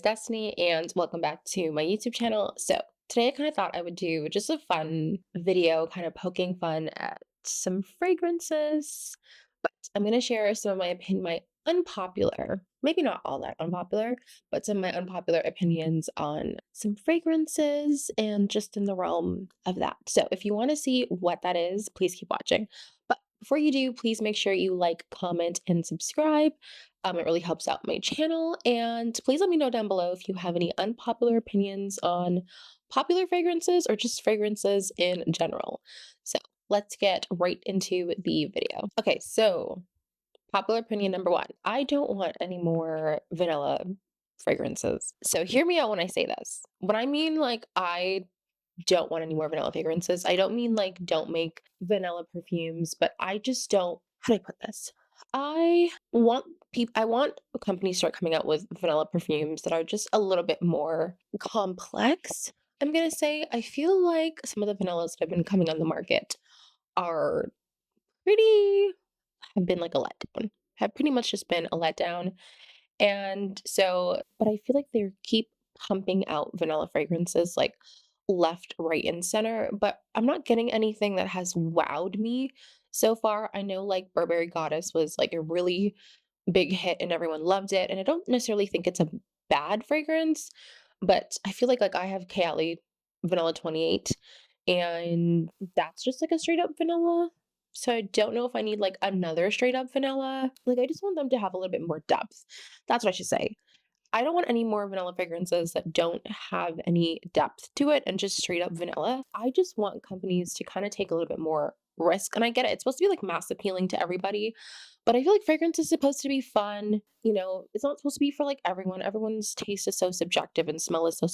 Destiny, and welcome back to my YouTube channel. So, today I kind of thought I would do just a fun video, kind of poking fun at some fragrances. But I'm going to share some of my unpopular, maybe not all that unpopular, but some of my unpopular opinions on some fragrances and just in the realm of that. So, if you want to see what that is, please keep watching. But before you do, please make sure you like, comment, and subscribe. It really helps out my channel. And please let me know down below if you have any unpopular opinions on popular fragrances or just fragrances in general. So let's get right into the video. Okay, so popular opinion number one, I don't want any more vanilla fragrances. So hear me out when I say this. When I mean like I don't want any more vanilla fragrances, I don't mean like don't make vanilla perfumes, but I just don't, how do I put this? I want companies to start coming out with vanilla perfumes that are just a little bit more complex. I'm gonna say I feel like some of the vanillas that have been coming on the market are pretty have been like a letdown. Have pretty much just been a letdown. And so, but I feel like they keep pumping out vanilla fragrances like left, right, and center, but I'm not getting anything that has wowed me so far. I know like Burberry Goddess was like a really big hit and everyone loved it, and I don't necessarily think it's a bad fragrance, but I feel like I have Kayali Vanilla 28 and that's just like a straight up vanilla. So I don't know if I need like another straight up vanilla. Like I just want them to have a little bit more depth. That's what I should say. I don't want any more vanilla fragrances that don't have any depth to it and just straight up vanilla. I just want companies to kind of take a little bit more risk. And I get it. It's supposed to be like mass appealing to everybody, but I feel like fragrance is supposed to be fun. You know, it's not supposed to be for like everyone. Everyone's taste is so subjective and smell is so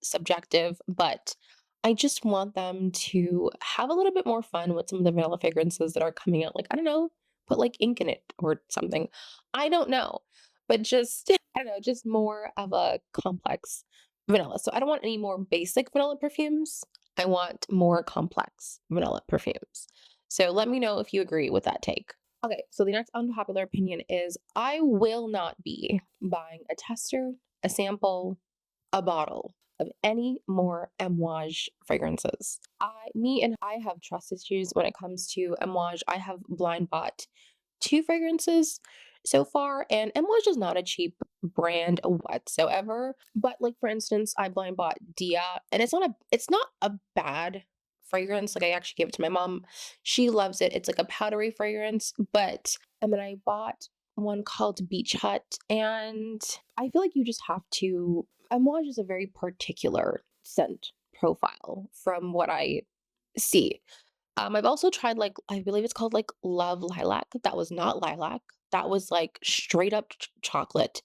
subjective, but I just want them to have a little bit more fun with some of the vanilla fragrances that are coming out. Like, I don't know, put like ink in it or something. I don't know. But just, I don't know, just more of a complex vanilla. So I don't want any more basic vanilla perfumes. I want more complex vanilla perfumes. So let me know if you agree with that take. Okay, so the next unpopular opinion is I will not be buying a tester, a sample, a bottle of any more Amouage fragrances. I have trust issues when it comes to Amouage. I have blind bought two fragrances so far, and Amouage is not a cheap brand whatsoever. But like for instance, I blind bought Dia, and it's not a bad fragrance. Like I actually gave it to my mom. She loves it. It's like a powdery fragrance, but and then I bought one called Beach Hut, and I feel like you just have to. Amouage is a very particular scent profile from what I see. I've also tried like I believe it's called like Love Lilac. That was not lilac. That was like straight up chocolate.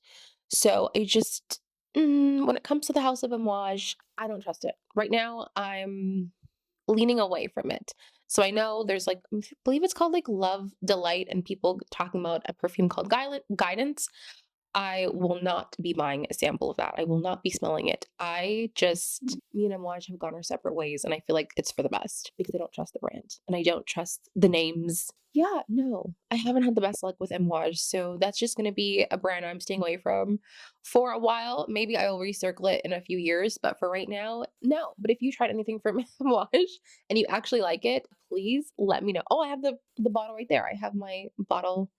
So I just when it comes to the House of Amouage, I don't trust it. Right now, I'm leaning away from it. So I know there's like I believe it's called like Love Delight and people talking about a perfume called Guidance. I will not be buying a sample of that. I will not be smelling it. Me and Amouage have gone our separate ways, and I feel like it's for the best because I don't trust the brand and I don't trust the names. Yeah, no, I haven't had the best luck with Amouage, so that's just going to be a brand I'm staying away from for a while. Maybe I will recircle it in a few years, but for right now, no. But if you tried anything from Amouage and you actually like it, please let me know. Oh, I have the bottle right there. I have my bottle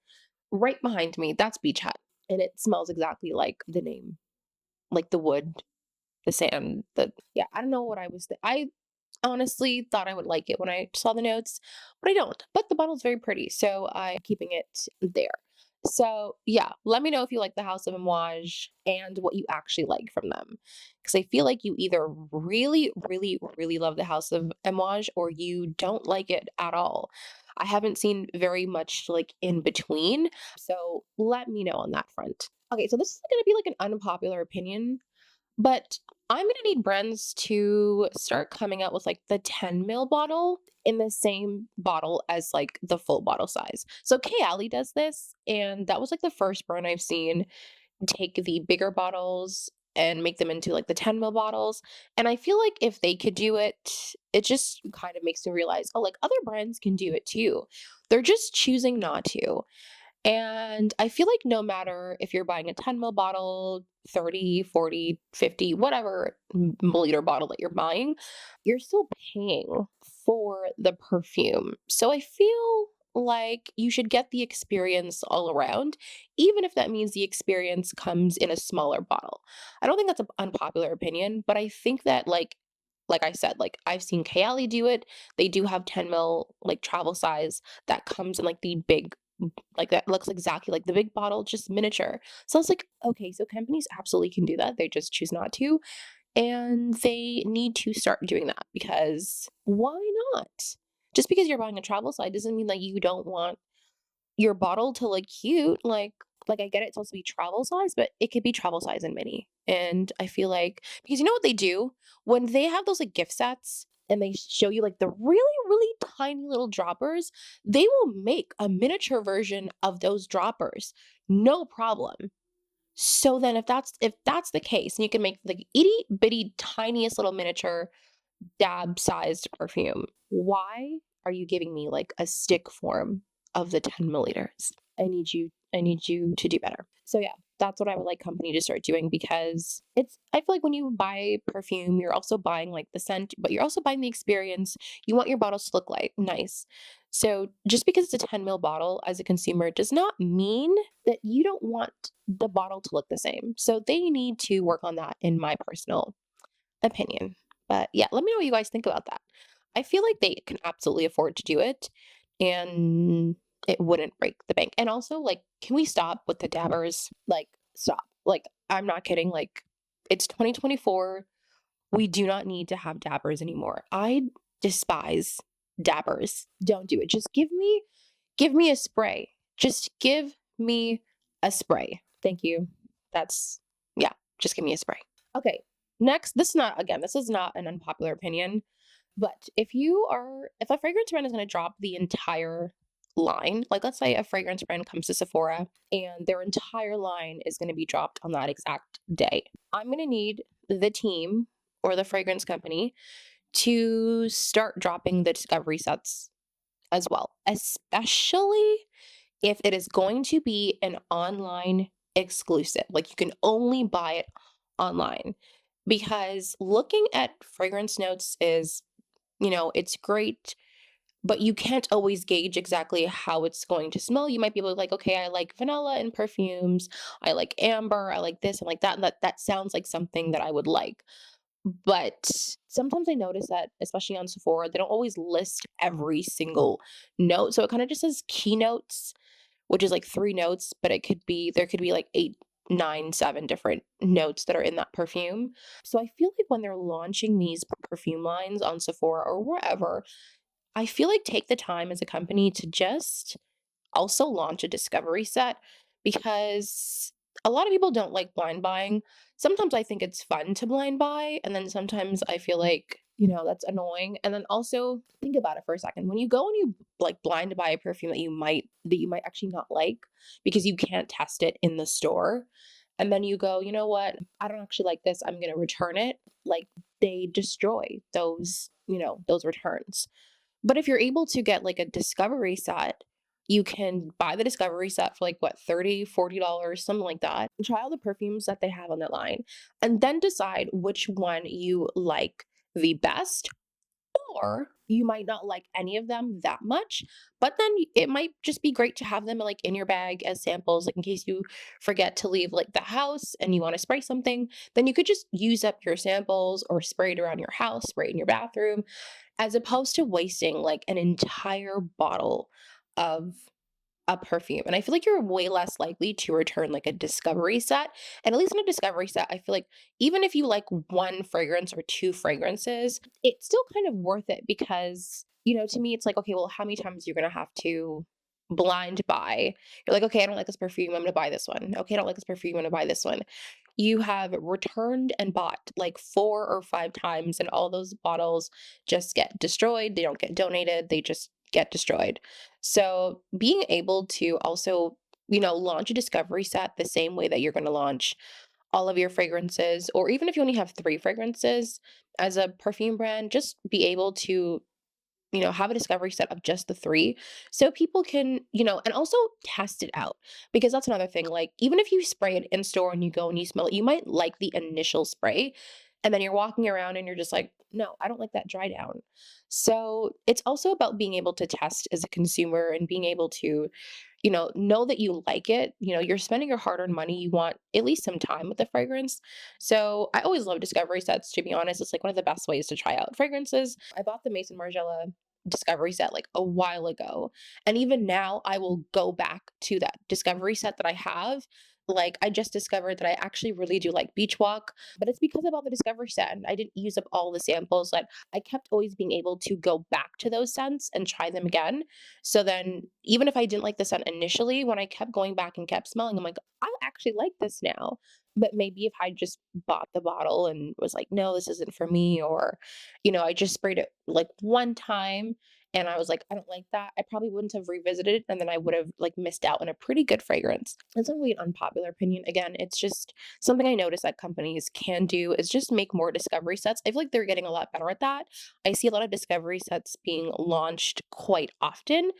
right behind me. That's Beach Hut and it smells exactly like the name, like the wood, the sand, yeah, I don't know what I honestly thought I would like it when I saw the notes, but I don't. But the bottle's very pretty, so I'm keeping it there. So yeah, let me know if you like the House of Amouage and what you actually like from them. Because I feel like you either really, really, really love the House of Amouage or you don't like it at all. I haven't seen very much like in between. So let me know on that front. Okay, so this is gonna be like an unpopular opinion, but I'm gonna need brands to start coming out with like the 10 ml bottle in the same bottle as like the full bottle size. So Kayali does this, and that was like the first brand I've seen take the bigger bottles and make them into like the 10 ml bottles. And I feel like if they could do it, it just kind of makes me realize, oh, like other brands can do it too. They're just choosing not to. And I feel like no matter if you're buying a 10 ml bottle, 30, 40, 50, whatever milliliter bottle that you're buying, you're still paying for the perfume. So I feel like you should get the experience all around, even if that means the experience comes in a smaller bottle. I don't think that's an unpopular opinion, but I think that like I said, like I've seen Kayali do it. They do have 10 ml like travel size that comes in like the big like that looks exactly like the big bottle, just miniature. So I was like, okay, so companies absolutely can do that. They just choose not to. And they need to start doing that because why not? Just because you're buying a travel size doesn't mean that you don't want your bottle to look cute. Like I get it's supposed to be travel size, but it could be travel size and mini. And I feel like because you know what they do when they have those like gift sets and they show you like the really really tiny little droppers, they will make a miniature version of those droppers, no problem. So then if that's the case, and you can make the itty bitty tiniest little miniature dab sized perfume. Why are you giving me like a stick form of the 10 milliliters? I need you to do better. So yeah, that's what I would like company to start doing because I feel like when you buy perfume, you're also buying like the scent, but you're also buying the experience. You want your bottles to look like nice. So just because it's a 10 ml bottle as a consumer does not mean that you don't want the bottle to look the same. So they need to work on that in my personal opinion. But yeah, let me know what you guys think about that. I feel like they can absolutely afford to do it and it wouldn't break the bank. And also, like, can we stop with the dabbers? Like, stop. Like, I'm not kidding. Like, it's 2024. We do not need to have dabbers anymore. I despise dabbers. Don't do it. Just give me a spray. Just give me a spray. Thank you. That's yeah, just give me a spray. Okay. Next, this is not an unpopular opinion, but if a fragrance brand is going to drop the entire line, like let's say a fragrance brand comes to Sephora and their entire line is going to be dropped on that exact day. I'm going to need the team or the fragrance company to start dropping the discovery sets as well, especially if it is going to be an online exclusive. Like you can only buy it online because looking at fragrance notes is, it's great, but you can't always gauge exactly how it's going to smell. You might be able to like, okay, I like vanilla in perfumes, I like amber, I like this and like that, and that sounds like something that I would like. But sometimes I notice that, especially on Sephora, they don't always list every single note. So it kind of just says keynotes, which is like 3 notes, but there could be like 8, 9, 7 different notes that are in that perfume. So I feel like when they're launching these perfume lines on Sephora or wherever, I feel like take the time as a company to just also launch a discovery set because a lot of people don't like blind buying. Sometimes I think it's fun to blind buy, and then sometimes I feel like, that's annoying. And then also think about it for a second. When you go and you like blind buy a perfume that you might actually not like because you can't test it in the store, and then you go, you know what? I don't actually like this. I'm going to return it. Like they destroy those returns. But if you're able to get like a discovery set, you can buy the discovery set for like what, 30, $40, something like that. Try all the perfumes that they have on that line and then decide which one you like the best, or you might not like any of them that much, but then it might just be great to have them like in your bag as samples, like in case you forget to leave like the house and you want to spray something, then you could just use up your samples or spray it around your house, spray it in your bathroom, as opposed to wasting like an entire bottle of a perfume. And I feel like you're way less likely to return like a discovery set. And at least in a discovery set, I feel like even if you like one fragrance or two fragrances, it's still kind of worth it because, to me, it's like, okay, well, how many times you're going to have to blind buy? You're like, okay, I don't like this perfume. I'm going to buy this one. Okay, I don't like this perfume. I'm going to buy this one. You have returned and bought like 4 or 5 times, and all those bottles just get destroyed. They don't get donated. They just get destroyed. So being able to also, launch a discovery set the same way that you're going to launch all of your fragrances, or even if you only have 3 fragrances as a perfume brand, just be able to have a discovery set of just the 3 so people can, and also test it out because that's another thing. Like, even if you spray it in store and you go and you smell it, you might like the initial spray, and then you're walking around and you're just like, "No, I don't like that dry down." So, it's also about being able to test as a consumer and being able to, know that you like it. You're spending your hard-earned money, you want at least some time with the fragrance. So, I always love discovery sets, to be honest. It's like one of the best ways to try out fragrances. I bought the Maison Margiela discovery set like a while ago, and even now I will go back to that discovery set that I have. Like, I just discovered that I actually really do like Beach Walk, but it's because I bought the discovery set and I didn't use up all the samples. That I kept always being able to go back to those scents and try them again. So then, even if I didn't like the scent initially, when I kept going back and kept smelling, I'm like, I actually like this now. But maybe if I just bought the bottle and was like, no, this isn't for me, or, I just sprayed it like one time and I was like, I don't like that, I probably wouldn't have revisited it. And then I would have like missed out on a pretty good fragrance. It's not really an unpopular opinion. Again, it's just something I noticed that companies can do is just make more discovery sets. I feel like they're getting a lot better at that. I see a lot of discovery sets being launched quite often,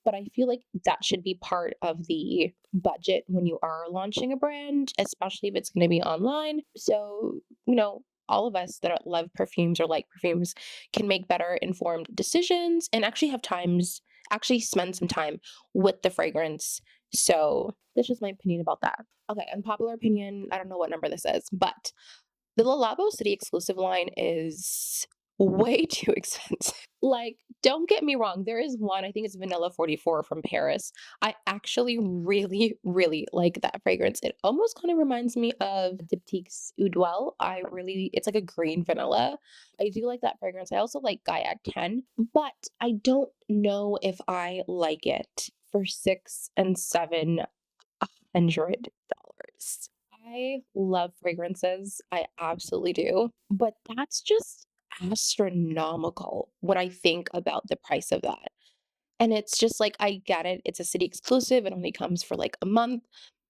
but I feel like that should be part of the budget when you are launching a brand, especially if it's going to be online. So, all of us that love perfumes or like perfumes can make better informed decisions and actually spend some time with the fragrance. So, that's just my opinion about that. Okay, unpopular opinion. I don't know what number this is, but the Labo City exclusive line is way too expensive. Like, don't get me wrong, there is one, I think it's Vanilla 44 from Paris. I actually really, really like that fragrance. It almost kind of reminds me of Diptyque's Eau d'Huile. It's like a green vanilla. I do like that fragrance. I also like Gaiac 10, but I don't know if I like it for 6 and 7 $100. I love fragrances. I absolutely do. But that's just astronomical when I think about the price of that. And it's just like, I get it. It's a city exclusive. It only comes for like a month.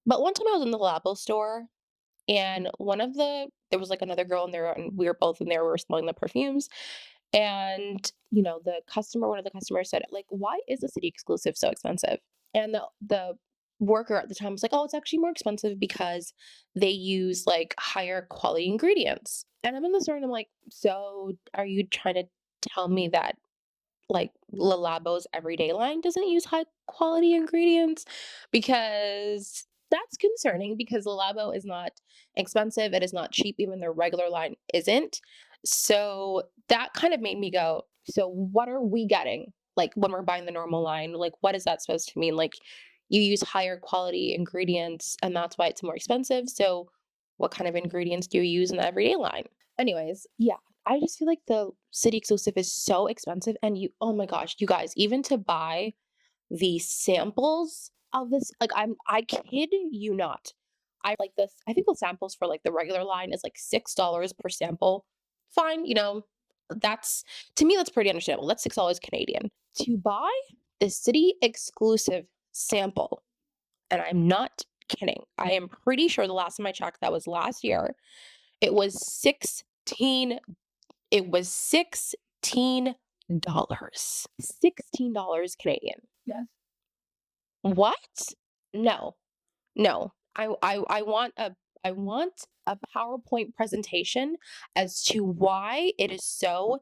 But one time I was in the Labo store and there was like another girl in there and we were both in there. We were smelling the perfumes. And, one of the customers said, like, why is the city exclusive so expensive? And the worker at the time was like, oh, it's actually more expensive because they use like higher quality ingredients. And I'm in the store and I'm like, so are you trying to tell me that like Le Labo's everyday line doesn't use high quality ingredients? Because that's concerning because Le Labo is not expensive, it is not cheap, even their regular line isn't. So that kind of made me go, so what are we getting? Like when we're buying the normal line, like what is that supposed to mean? Like you use higher quality ingredients and that's why it's more expensive. So what kind of ingredients do you use in the everyday line? Anyways, yeah, I just feel like the city exclusive is so expensive and oh my gosh, you guys, even to buy the samples of this, like I kid you not. I like this. I think the samples for like the regular line is like $6 per sample. Fine, that's to me that's pretty understandable. That's $6 Canadian. To buy the city exclusive sample, and I'm not kidding. I am pretty sure the last time I checked, that was last year. It was 16 it was $16. $16 Canadian. Yes. What? No. No. I want a PowerPoint presentation as to why it is so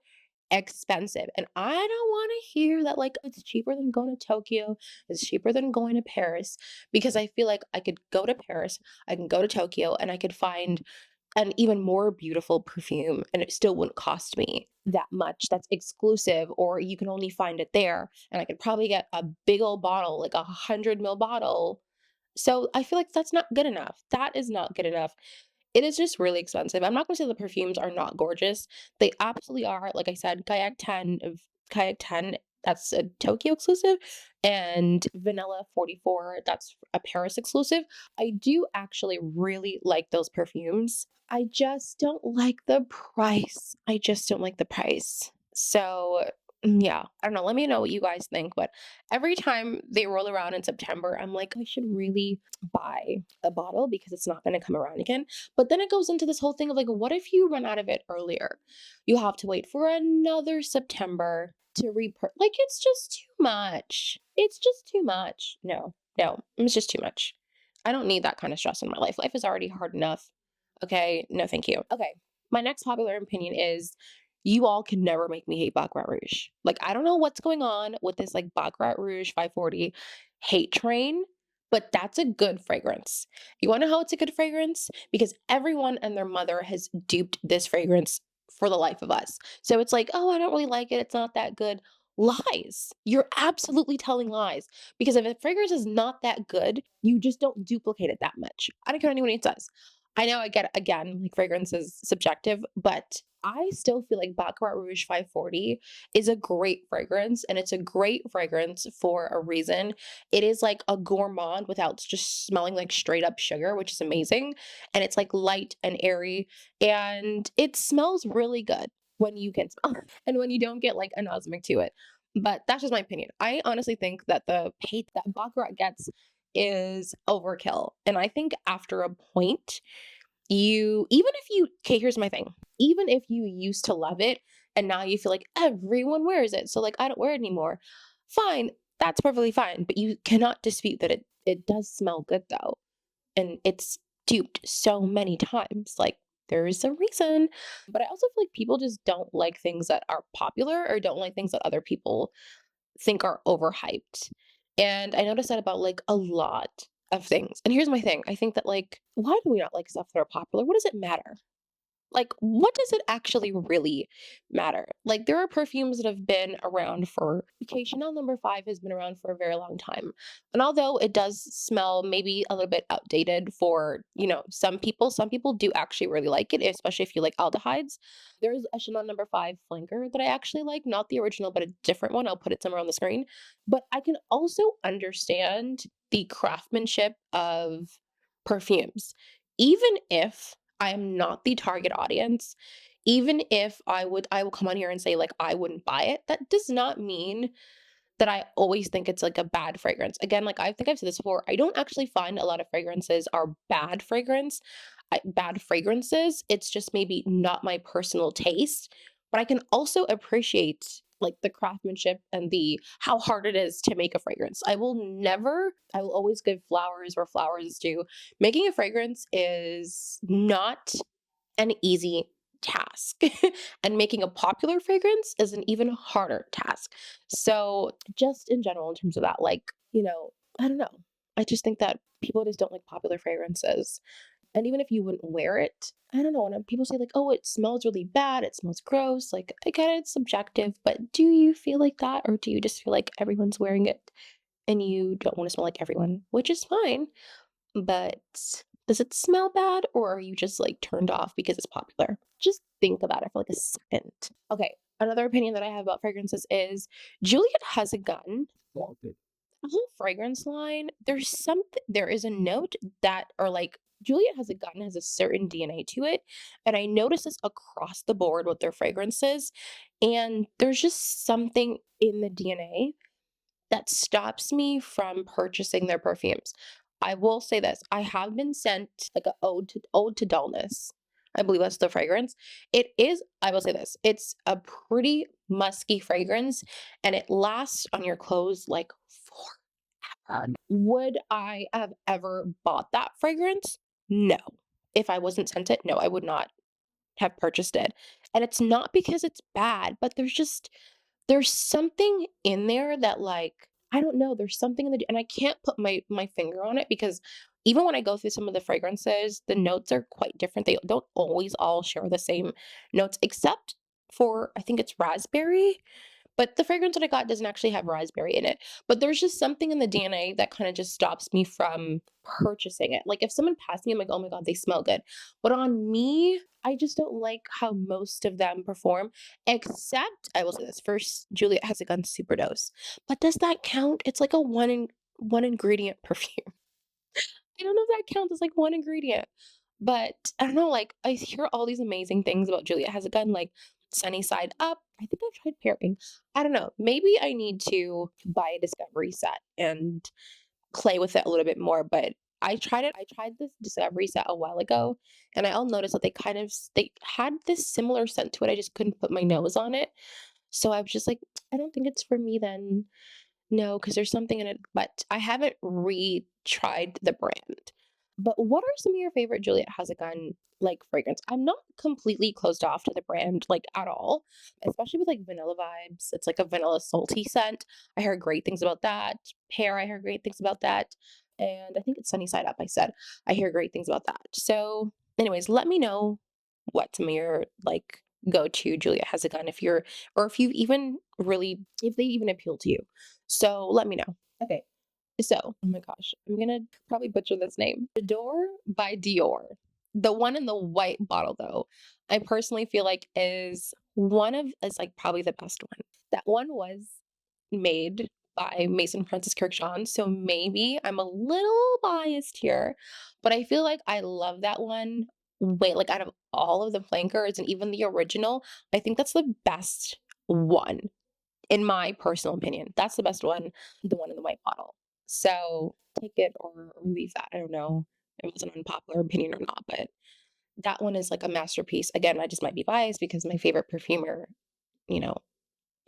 expensive. And I don't want to hear that like it's cheaper than going to Tokyo, it's cheaper than going to Paris, because I feel like I could go to Paris, I can go to Tokyo, and I could find an even more beautiful perfume and it still wouldn't cost me that much. That's exclusive, or you can only find it there. And I could probably get a big old bottle, like 100 ml bottle. So I feel like that's not good enough. That is not good enough. It is just really expensive. I'm not gonna say the perfumes are not gorgeous. They absolutely are. Like I said, Kayak 10, that's a Tokyo exclusive, and Vanilla 44, that's a Paris exclusive. I do actually really like those perfumes. I just don't like the price. I just don't like the price. So Yeah, I don't know, let me know what you guys think, but every time they roll around in September, I'm like, "I should really buy a bottle because it's not gonna come around again." But then it goes into this whole thing of, like, what if you run out of it earlier? You have to wait for another September to like, it's just too much. It's just too much. No, no, it's just too much. I don't need that kind of stress in my life. Life is already hard enough. Okay, no, thank you. Okay, my next popular opinion is you all can never make me hate Baccarat Rouge. Like, I don't know what's going on with this like Baccarat Rouge 540 hate train, but that's a good fragrance. You want to know how it's a good fragrance? Because everyone and their mother has duped this fragrance for the life of us. So it's like, oh, I don't really like it. It's not that good. Lies. You're absolutely telling lies. Because if a fragrance is not that good, you just don't duplicate it that much. I don't care what anyone says. I know I get again, like fragrance is subjective, but I still feel like Baccarat Rouge 540 is a great fragrance, and it's a great fragrance for a reason. It is like a gourmand without just smelling like straight up sugar, which is amazing. And it's like light and airy, and it smells really good when you can smell it and when you don't get like anosmic to it. But that's just my opinion. I honestly think that the hate that Baccarat gets is overkill. And I think after a point, you even if you okay, here's my thing. Even if you used to love it and now you feel like everyone wears it, so like I don't wear it anymore. Fine, that's perfectly fine, but you cannot dispute that it does smell good though. And it's duped so many times. Like there is a reason. But I also feel like people just don't like things that are popular or don't like things that other people think are overhyped. And I noticed that about like a lot of things. And here's my thing. I think that like why do we not like stuff that are popular? What does it matter? Like, what does it actually really matter? Like, there are perfumes that have been around for, okay, Chanel number five has been around for a very long time. And although it does smell maybe a little bit outdated for, some people do actually really like it, especially if you like aldehydes. There's a Chanel number five flanker that I actually like, not the original, but a different one. I'll put it somewhere on the screen. But I can also understand the craftsmanship of perfumes. Even if I am not the target audience. Even if I will come on here and say, like, I wouldn't buy it, that does not mean that I always think it's, like, a bad fragrance. Again, like, I think I've said this before, I don't actually find a lot of fragrances are bad fragrances, it's just maybe not my personal taste, but I can also appreciate, like, the craftsmanship and the how hard it is to make a fragrance. I will always give flowers where flowers is due. Making a fragrance is not an easy task. And making a popular fragrance is an even harder task. So, just in general, in terms of that, like, I don't know. I just think that people just don't like popular fragrances. And even if you wouldn't wear it, I don't know. When people say, like, oh, it smells really bad, it smells gross, like, I get it, it's subjective, but do you feel like that? Or do you just feel like everyone's wearing it and you don't want to smell like everyone, which is fine. But does it smell bad or are you just like turned off because it's popular? Just think about it for like a second. Okay, another opinion that I have about fragrances is Juliet has a gun. The whole fragrance line, there is a note that, or like, Juliet has a gun, has a certain DNA to it. And I notice this across the board with their fragrances. And there's just something in the DNA that stops me from purchasing their perfumes. I will say this, I have been sent like a ode to dullness. I believe that's the fragrance. It is, I will say this, it's a pretty musky fragrance and it lasts on your clothes like forever. Would I have ever bought that fragrance? No. If I wasn't sent it, no, I would not have purchased it. And it's not because it's bad, but there's something in there that, like, I don't know, there's something in the and I can't put my finger on it because even when I go through some of the fragrances, the notes are quite different. They don't always all share the same notes except for I think it's raspberry, but the fragrance that I got doesn't actually have raspberry in it. But there's just something in the DNA that kind of just stops me from purchasing it. Like if someone passed me, I'm like, oh my God, they smell good. But on me, I just don't like how most of them perform. Except, I will say this first, Juliet has a gun superdose. But does that count? It's like a one ingredient perfume. I don't know if that counts as like one ingredient. But I don't know, like I hear all these amazing things about Juliet has a gun. Like Sunny Side Up. I think I've tried pairing. I don't know. Maybe I need to buy a discovery set and play with it a little bit more, but I tried it. I tried this discovery set a while ago, and I all noticed that they had this similar scent to it. I just couldn't put my nose on it. So I was just like, I don't think it's for me then. No, because there's something in it, but I haven't retried the brand. But what are some of your favorite Juliet Has a Gun like fragrance? I'm not completely closed off to the brand like at all, especially with like vanilla vibes. It's like a vanilla salty scent. I heard great things about that. Pear, I heard great things about that. And I think it's Sunny Side Up, I said. I hear great things about that. So, anyways, let me know what some of your like go to Juliet Has a Gun if you're, or if you even really, if they even appeal to you. So let me know. Okay. So, oh my gosh, I'm gonna probably butcher this name. Adore by Dior. The one in the white bottle, though, I personally feel like is like probably the best one. That one was made by Mason Francis Kirkshawne, so maybe I'm a little biased here, but I feel like I love that one. Wait, like out of all of the flankers and even the original, I think that's the best one in my personal opinion. That's the best one, the one in the white bottle. So take it or leave that. I don't know if it's an unpopular opinion or not, but that one is like a masterpiece. Again, I just might be biased because my favorite perfumer, you know,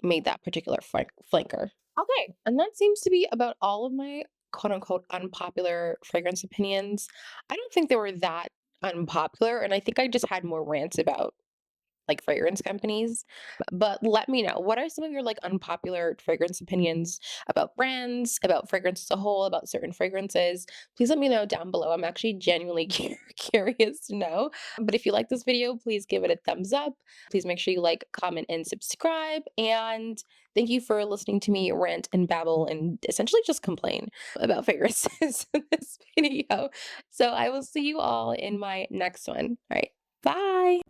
made that particular flanker. Okay, and that seems to be about all of my quote unquote unpopular fragrance opinions. I don't think they were that unpopular, and I think I just had more rants about like fragrance companies. But let me know, what are some of your like unpopular fragrance opinions about brands, about fragrance as a whole, about certain fragrances? Please let me know down below. I'm actually genuinely curious to know. But if you like this video, please give it a thumbs up. Please make sure you like, comment, and subscribe. And thank you for listening to me rant and babble and essentially just complain about fragrances in this video. So I will see you all in my next one. All right. Bye.